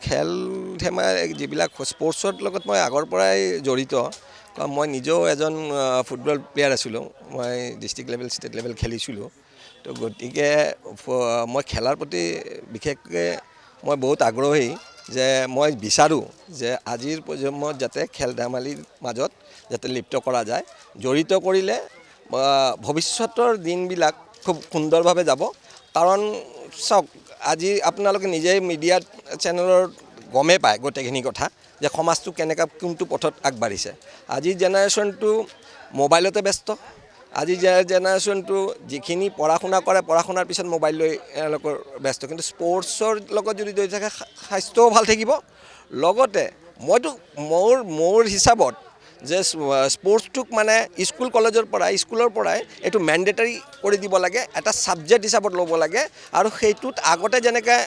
খেল ধেমালি যিবিলাক স্পৰ্টছৰ লগত মই আগৰ পৰাই জড়িত। কাৰণ মই নিজেও এজন ফুটবল প্লেয়াৰ আছিলোঁ। মই ডিষ্ট্ৰিক্ট লেভেল ষ্টেট লেভেল খেলিছিলোঁ। তো গতিকে মই খেলাৰ প্ৰতি বিশেষকৈ মই বহুত আগ্ৰহী যে মই বিচাৰোঁ যে আজিৰ প্ৰজন্মত যাতে খেল ধেমালিৰ মাজত যাতে লিপ্ত কৰা যায়। জড়িত কৰিলে ভৱিষ্যতৰ দিনবিলাক খুব সুন্দৰভাৱে যাব। কাৰণ চাওক, আজি আপোনালোকে নিজেই মিডিয়া চেনেলৰ গমেই পায় গোটেইখিনি কথা যে সমাজটো কেনেকৈ কোনটো পথত আগবাঢ়িছে। আজিৰ জেনেৰেশ্যনটো মোবাইলতে ব্যস্ত। আজি জেনেৰেশ্যনটো যিখিনি পঢ়া শুনা কৰে, পঢ়া শুনাৰ পিছত মোবাইল লৈ এওঁলোকৰ ব্যস্ত। কিন্তু স্পৰ্টছৰ লগত যদি জড়িত থাকে স্বাস্থ্যও ভাল থাকিব। লগতে মোৰ হিচাপত যে স্পৰ্টছটোক মানে স্কুলৰ পৰাই এইটো মেণ্ডেটাৰী কৰি দিব লাগে, এটা ছাবজেক্ট হিচাপত ল'ব লাগে। আৰু সেইটোত আগতে যেনেকৈ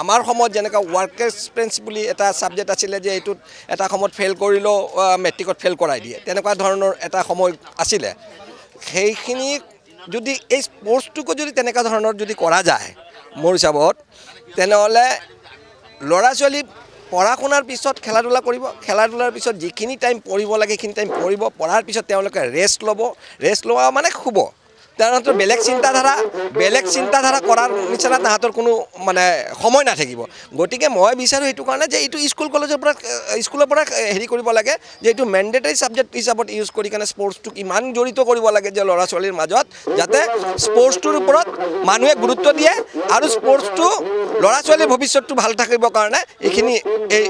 আমাৰ সময়ত যেনেকৈ ৱৰ্ক এক্সপিৰিয়েঞ্চ বুলি এটা ছাবজেক্ট আছিলে, যে এইটোত এটা সময়ত ফেইল কৰিলেও মেট্ৰিকত ফেইল কৰাই দিয়ে, তেনেকুৱা ধৰণৰ এটা সময় আছিলে। সেইখিনি যদি এই স্পৰ্টছটোকো যদি তেনেকুৱা ধৰণৰ যদি কৰা যায় মোৰ হিচাপত, তেনেহ'লে ল'ৰা ছোৱালী পঢ়া শুনাৰ পিছত খেলা ধূলা কৰিব। খেলা ধূলাৰ পিছত যিখিনি টাইম পঢ়িব লাগে সেইখিনি টাইম পঢ়িব। পঢ়াৰ পিছত তেওঁলোকে ৰেষ্ট লোৱা মানে শুব। তাহাঁতৰ বেলেগ চিন্তাধাৰা কৰাৰ নিচিনা তাহাঁতৰ কোনো মানে সময় নাথাকিব। গতিকে মই বিচাৰোঁ সেইটো কাৰণে যে এইটো স্কুলৰ পৰা হেৰি কৰিব লাগে, যে এইটো মেণ্ডেটাৰী ছাবজেক্ট হিচাপত ইউজ কৰি কেনে স্পৰ্টছটোক ইমান জড়িত কৰিব লাগে যে ল'ৰা ছোৱালীৰ মাজত যাতে স্পৰ্টছটোৰ ওপৰত মানুহে গুৰুত্ব দিয়ে। আৰু স্পৰ্টছটো ল'ৰা ছোৱালীৰ ভৱিষ্যতটো ভাল থাকিবৰ কাৰণে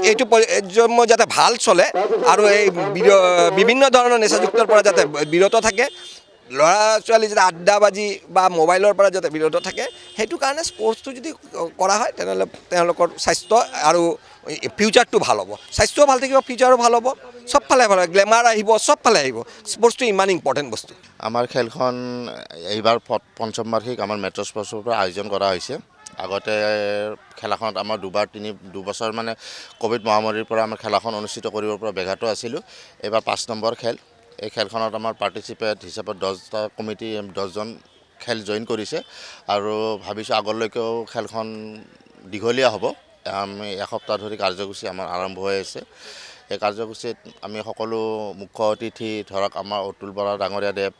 এইটো প্ৰজন্ম যাতে ভাল চলে আৰু এই বিভিন্ন ধৰণৰ নিচাযুক্তৰ পৰা যাতে বিৰত থাকে, ল'ৰা ছোৱালী যাতে আড্ডাবাজি বা মোবাইলৰ পৰা যাতে বিৰত থাকে, সেইটো কাৰণে স্পৰ্টছটো যদি কৰা হয় তেনেহ'লে তেওঁলোকৰ স্বাস্থ্য আৰু ফিউচাৰটো ভাল হ'ব। স্বাস্থ্যও ভাল থাকিব, ফিউচাৰো ভাল হ'ব, চবফালে ভাল হ'ব, গ্লেমাৰ আহিব, চবফালে আহিব। স্পৰ্টছটো ইমান ইম্পৰ্টেণ্ট বস্তু। আমাৰ খেলখন এইবাৰ পঞ্চম বাৰ্ষিক আমাৰ মেট্ৰ' স্পৰ্টছৰ পৰা আয়োজন কৰা হৈছে। আগতে খেলাখনত আমাৰ দুবছৰ মানে ক'ভিড মহামাৰীৰ পৰা আমাৰ খেলাখন অনুষ্ঠিত কৰিবৰ পৰা ব্যাঘাতো আছিলোঁ। এইবাৰ 5 নম্বৰ খেল। এই খেলখনত আমাৰ পাৰ্টিচিপেট হিচাপত 10জন খেল জইন কৰিছে। আৰু ভাবিছোঁ আগলৈকেও খেলখন দীঘলীয়া হ'ব। আমি এসপ্তাহ ধৰি কাৰ্যসূচী আমাৰ আৰম্ভ হৈ আছে। এই কাৰ্যসূচীত আমি সকলো মুখ্য অতিথি ধৰক আমাৰ অতুল বৰা ডাঙৰীয়াদেৱ,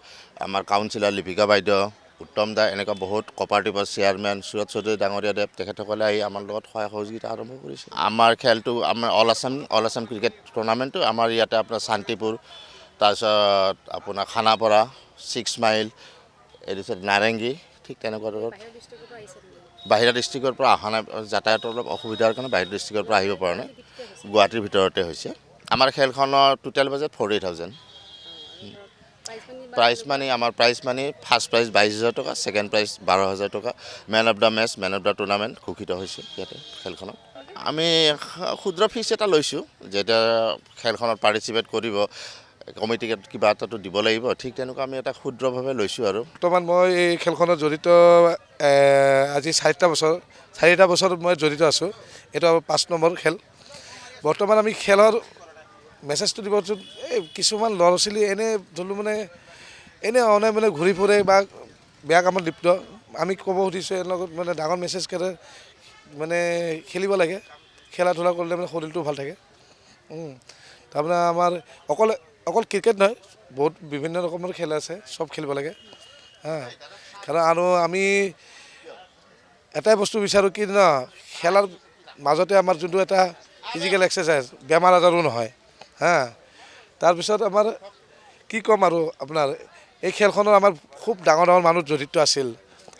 আমাৰ কাউন্সিলৰ লিপিকা বাইদেউ, উত্তম দা, এনেকুৱা বহুত কপাৰেটিভৰ চেয়াৰমেন সুৰজ চৌধুৰী ডাঙৰীয়াদেৱ, তেখেতসকলে আহি আমাৰ লগত সহায় সহযোগিতা আৰম্ভ কৰিছে। আমাৰ খেলটো আমাৰ অল আছাম ক্ৰিকেট টুৰ্ণামেণ্টটো আমাৰ ইয়াতে আপোনাৰ শান্তিপুৰ, তাৰপিছত আপোনাৰ খানাপাৰা, 6 মাইল, তাৰপিছত নাৰেংগী, ঠিক তেনেকুৱা ধৰণৰ বাহিৰা ডিষ্ট্ৰিক্টৰ পৰা অহা নাই। যাতায়াতৰ অলপ অসুবিধাৰ কাৰণে বাহিৰৰ ডিষ্ট্ৰিক্টৰ পৰা আহিব পৰা নাই। গুৱাহাটীৰ ভিতৰতে হৈছে। আমাৰ খেলখনৰ total budget 40,000। Prize money first prize 22,000 টকা, ছেকেণ্ড প্ৰাইজ 12,000 টকা। Man of the match, man of the tournament ঘোষিত হৈছে ইয়াতে খেলখনত। আমি ক্ষুদ্ৰ ফিজ এটা লৈছোঁ, যেতিয়া খেলখনত পাৰ্টিচিপেট কৰিব কমিটিক কিবা এটাতো দিব লাগিব, ঠিক তেনেকুৱা আমি এটা ক্ষুদ্ৰভাৱে লৈছোঁ। আৰু বৰ্তমান মই এই খেলখনত জড়িত আজি 4টা বছৰ মই জড়িত আছোঁ। এইটো 5 নম্বৰ খেল। বৰ্তমান আমি খেলৰ মেছেজটো দিব এই কিছুমান ল'ৰা ছোৱালী এনে ঘূৰি ফুৰে বা বেয়া কামত লিপ্ত। আমি ক'ব খুজিছোঁ এওঁৰ লগত ডাঙৰ মেছেজ কৰে, খেলিব লাগে। খেলা ধূলা কৰিলে শৰীৰটো ভাল থাকে। তাৰমানে আমাৰ অকল ক্ৰিকেট নহয়, বহুত বিভিন্ন ৰকমৰ খেল আছে, চব খেলিব লাগে। কাৰণ আৰু আমি এটাই বস্তু বিচাৰোঁ কি খেলাৰ মাজতে আমাৰ যোনটো এটা ফিজিকেল এক্সাৰচাইজ, বেমাৰ আজাৰো নহয়। তাৰপিছত আমাৰ কি ক'ম আৰু আপোনাৰ এই খেলখনত আমাৰ খুব ডাঙৰ মানুহ জড়িত আছিল।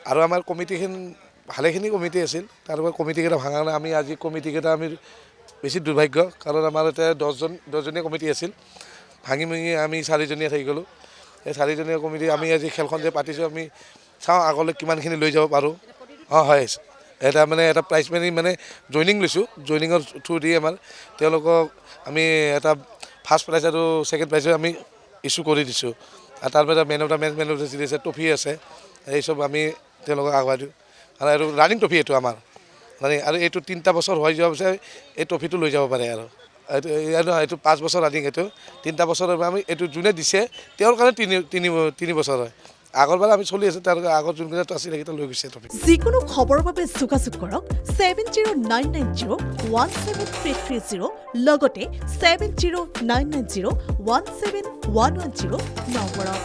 আৰু আমাৰ কমিটিখিনি ভালেখিনি কমিটি আছিল। তাৰপৰা কমিটিকেইটা ভাঙা নাই। আমি আজি কমিটিকেইটা বেছি দুৰ্ভাগ্য, কাৰণ আমাৰ এতিয়া 10জনীয়া কমিটি আছিল, ভাঙি আমি 4জনীয়া থাকি গ'লোঁ। এই 4জনীয়া কমিটি আমি আজি খেলখন যে পাতিছোঁ, আমি চাওঁ আগলৈ কিমানখিনি লৈ যাব পাৰোঁ। হয়, এটা প্ৰাইজ মানি জইনিং লৈছোঁ। জইনিঙৰ থ্ৰু দি তেওঁলোকক আমি এটা ফাৰ্ষ্ট প্ৰাইজ আৰু ছেকেণ্ড প্ৰাইজো আমি ইছ্যু কৰি দিছোঁ। আৰু তাৰপিছত man of the match, man of the series trophy আছে। এই চব আমি তেওঁলোকক আগুৱাই দিওঁ। আৰু ৰানিং ট্ৰফি এইটো আমাৰ আৰু এইটো 3টা বছৰ হৈ যোৱাৰ পিছত এই ট্ৰফিটো লৈ যাব পাৰে। আৰু এইটো 5 বছৰ ৰানিং। এইটো 3টা বছৰৰ আমি এইটো যোনে দিছে তেওঁৰ কাৰণে 3 বছৰ হয়। আগৰবাৰ আমি চলি আছোঁ তেওঁলোকে আগৰ যোনকেইটা আছিল সেইকেইটা লৈ গৈছে ট্ৰফি যিকোনো খবৰৰ বাবে যোগাযোগ কৰক 7099017330 লগতে 7099017110 নম্বৰত।